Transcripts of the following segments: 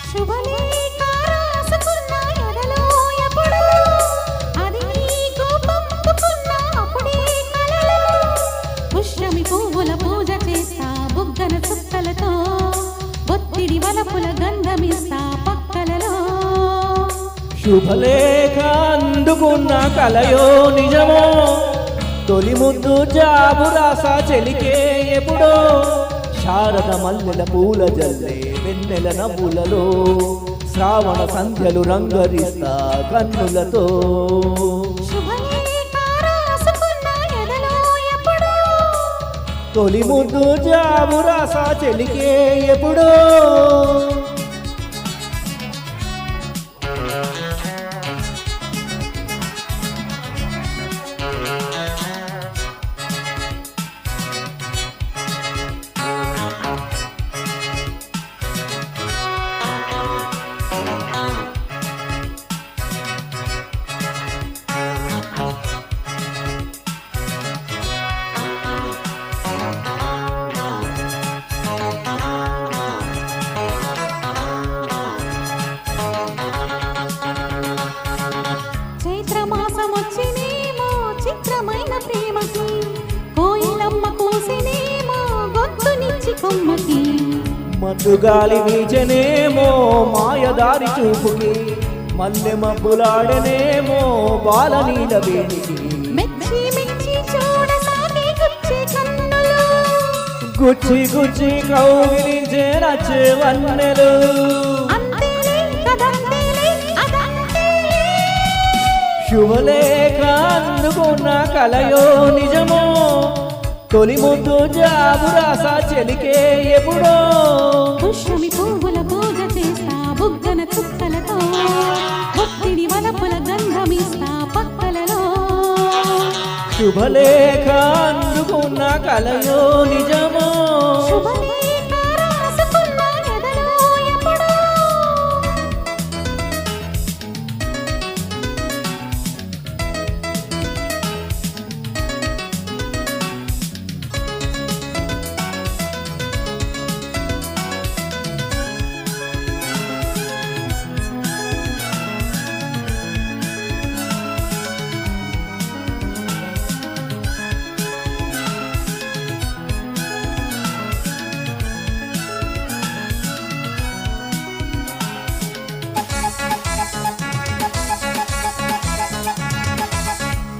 శుభలేఖ రాసుకున్న ఎదలో ఎప్పుడు అది నీకు పంపుకున్న అప్పుడే కలలో పుష్యమి పువ్వుల పూజ చేస్తా బుగ్గన చుక్కలతో ఒత్తిడి వలపుల గంధమిస్తా పక్కలలో శుభలేఖ అందుకున్న కలయో నిజమో తొలి ముద్దు జాబు రాసా చెలికే ఎప్పుడో శారద మల్లెల పూల జల్లే వెన్నెల నవ్వులలో శ్రావణ సంధ్యలు రంగరిస్తా కన్నులతో శుభలేఖ రాసుకున్న ఎదలో ఎప్పుడు తొలి ముద్దు జాబు రాసా చెలికే ఎప్పుడో చైత్రమాసమొచ్చినేమో చిత్రమైన ప్రేమకి కోయిలమ్మ కూసినేమో గొంతునిచ్చి కొమ్మకి మధుగాలి వీచనేమో మాయదారి చూపుకి మల్లె మబ్బులాడనేమో బాలనీల వేడికి మెచ్చి మెచ్చి చూడసాగే గుచ్చే కన్నులు గుచ్చి గుచ్చి కౌగిలించే నచ్చే వన్నెలు అంతేలే కదంతేలే అదంతేలే శుభలేఖ అందుకున్న కలయో నిజమో తొలి ముద్దు జాబు రాసా చెలికే ఎప్పుడో పుష్యమి పువ్వుల పూజ చేస్తా బుగ్గన చుక్కలతో ఒత్తిడి వలపుల గంధమిస్తా పక్కలలో శుభలేఖ అందుకున్న కలయో నిజమో శుభలేఖ రాసుకున్న ఎదలో ఎప్పుడు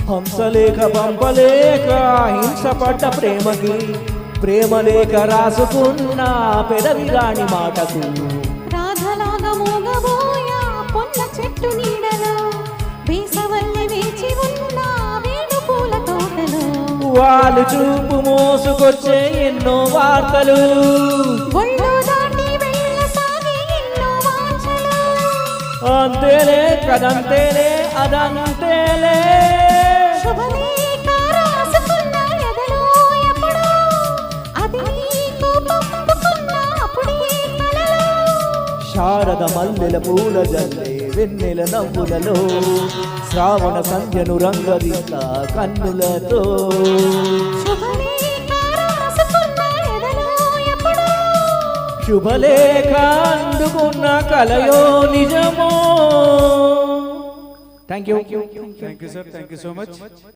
హంసలేఖ పంపలేక హింసపడ్డ ప్రేమకి ప్రేమలేఖ రాసుకున్న పెదవి రాణి మాటకు రాధలాగా మూగబోయా పొన్న చెట్టు నీడలో వేసవల్లి వేచి ఉన్న వేణు పూల తోటలో వాళ్ళు చూపు మోసుకొచ్చే ఎన్నో వార్తలు ఒళ్ళు దాటి వెళ్ళసాగే ఎన్నో వాంఛలు అంతేలే కదంతేలే అదంతేలే శుభలేఖ రాసుకున్న ఎదలో ఎప్పుడు అది నీకు పంపుకున్న అప్పుడే కలలో శారద మల్లెల పూల జల్లే వెన్నెల నవ్వులలో శ్రావణ సంధ్యను రంగరిస్తా కన్నులతో శుభలేఖ రాసుకున్న ఎదలో ఎప్పుడు శుభలేఖ అందుకున్న కలయో నిజమో thank you Thank you, sir. Thank you so much.